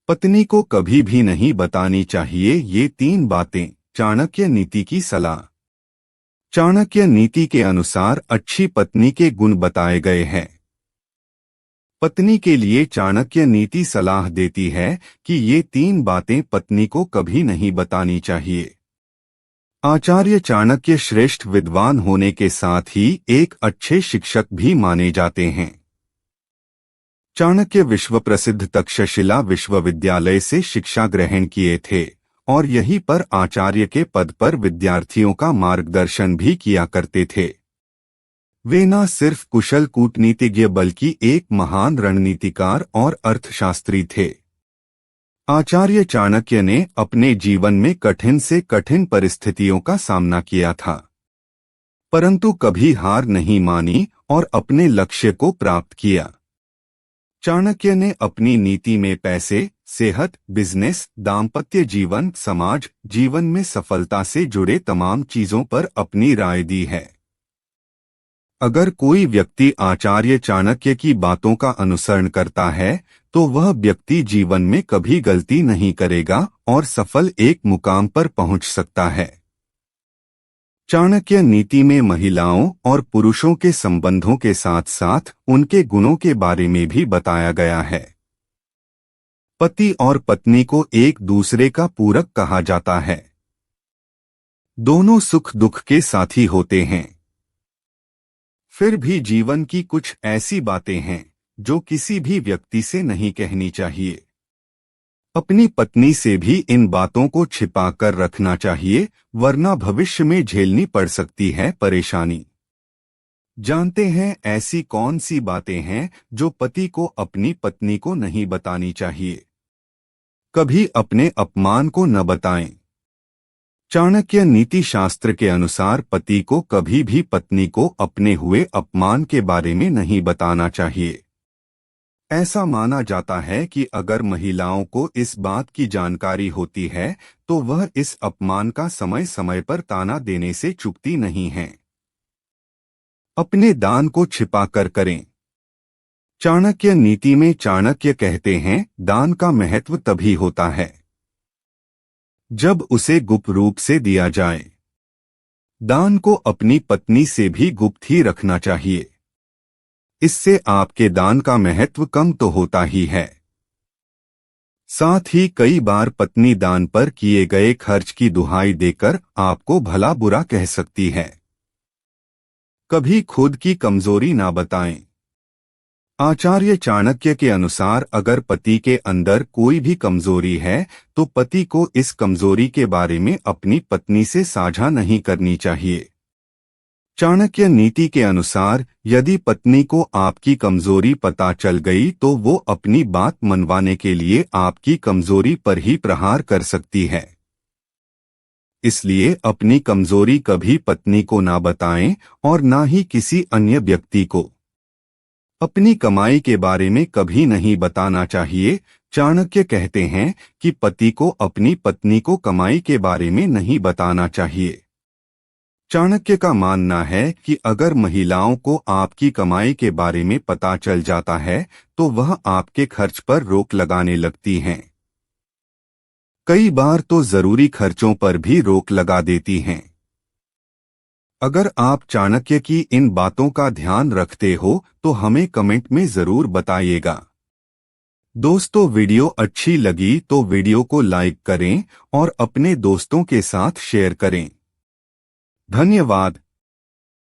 पत्नी को कभी भी नहीं बतानी चाहिए ये 3 बातें। चाणक्य नीति की सलाह। चाणक्य नीति के अनुसार अच्छी पत्नी के गुण बताए गए हैं। पत्नी के लिए चाणक्य नीति सलाह देती है कि ये 3 बातें पत्नी को कभी नहीं बतानी चाहिए। आचार्य चाणक्य श्रेष्ठ विद्वान होने के साथ ही एक अच्छे शिक्षक भी माने जाते हैं। चाणक्य विश्व प्रसिद्ध तक्षशिला विश्वविद्यालय से शिक्षा ग्रहण किए थे और यहीं पर आचार्य के पद पर विद्यार्थियों का मार्गदर्शन भी किया करते थे। वे न सिर्फ कुशल कूटनीतिज्ञ बल्कि एक महान रणनीतिकार और अर्थशास्त्री थे। आचार्य चाणक्य ने अपने जीवन में कठिन से कठिन परिस्थितियों का सामना किया था, परंतु कभी हार नहीं मानी और अपने लक्ष्य को प्राप्त किया। चाणक्य ने अपनी नीति में पैसे, सेहत, बिजनेस, दाम्पत्य जीवन, समाज जीवन में सफलता से जुड़े तमाम चीजों पर अपनी राय दी है। अगर कोई व्यक्ति आचार्य चाणक्य की बातों का अनुसरण करता है तो वह व्यक्ति जीवन में कभी गलती नहीं करेगा और सफल एक मुकाम पर पहुंच सकता है। चाणक्य नीति में महिलाओं और पुरुषों के संबंधों के साथ साथ उनके गुणों के बारे में भी बताया गया है। पति और पत्नी को एक दूसरे का पूरक कहा जाता है। दोनों सुख दुख के साथी होते हैं। फिर भी जीवन की कुछ ऐसी बातें हैं जो किसी भी व्यक्ति से नहीं कहनी चाहिए। अपनी पत्नी से भी इन बातों को छिपा कर रखना चाहिए, वरना भविष्य में झेलनी पड़ सकती है परेशानी। जानते हैं ऐसी कौन सी बातें हैं जो पति को अपनी पत्नी को नहीं बतानी चाहिए? कभी अपने अपमान को न बताएं। चाणक्य नीति शास्त्र के अनुसार पति को कभी भी पत्नी को अपने हुए अपमान के बारे में नहीं बताना चाहिए। ऐसा माना जाता है कि अगर महिलाओं को इस बात की जानकारी होती है तो वह इस अपमान का समय समय पर ताना देने से चूकती नहीं हैं। अपने दान को छिपा कर करें। चाणक्य नीति में चाणक्य कहते हैं, दान का महत्व तभी होता है जब उसे गुप्त रूप से दिया जाए। दान को अपनी पत्नी से भी गुप्त ही रखना चाहिए। इससे आपके दान का महत्व कम तो होता ही है, साथ ही कई बार पत्नी दान पर किए गए खर्च की दुहाई देकर आपको भला बुरा कह सकती है। कभी खुद की कमजोरी ना बताएं। आचार्य चाणक्य के अनुसार अगर पति के अंदर कोई भी कमजोरी है तो पति को इस कमजोरी के बारे में अपनी पत्नी से साझा नहीं करनी चाहिए। चाणक्य नीति के अनुसार यदि पत्नी को आपकी कमजोरी पता चल गई तो वो अपनी बात मनवाने के लिए आपकी कमजोरी पर ही प्रहार कर सकती है। इसलिए अपनी कमजोरी कभी पत्नी को ना बताएं और ना ही किसी अन्य व्यक्ति को। अपनी कमाई के बारे में कभी नहीं बताना चाहिए। चाणक्य कहते हैं कि पति को अपनी पत्नी को कमाई के बारे में नहीं बताना चाहिए। चाणक्य का मानना है कि अगर महिलाओं को आपकी कमाई के बारे में पता चल जाता है तो वह आपके खर्च पर रोक लगाने लगती हैं। कई बार तो जरूरी खर्चों पर भी रोक लगा देती हैं। अगर आप चाणक्य की इन बातों का ध्यान रखते हो तो हमें कमेंट में जरूर बताइएगा। दोस्तों, वीडियो अच्छी लगी तो वीडियो को लाइक करें और अपने दोस्तों के साथ शेयर करें। धन्यवाद।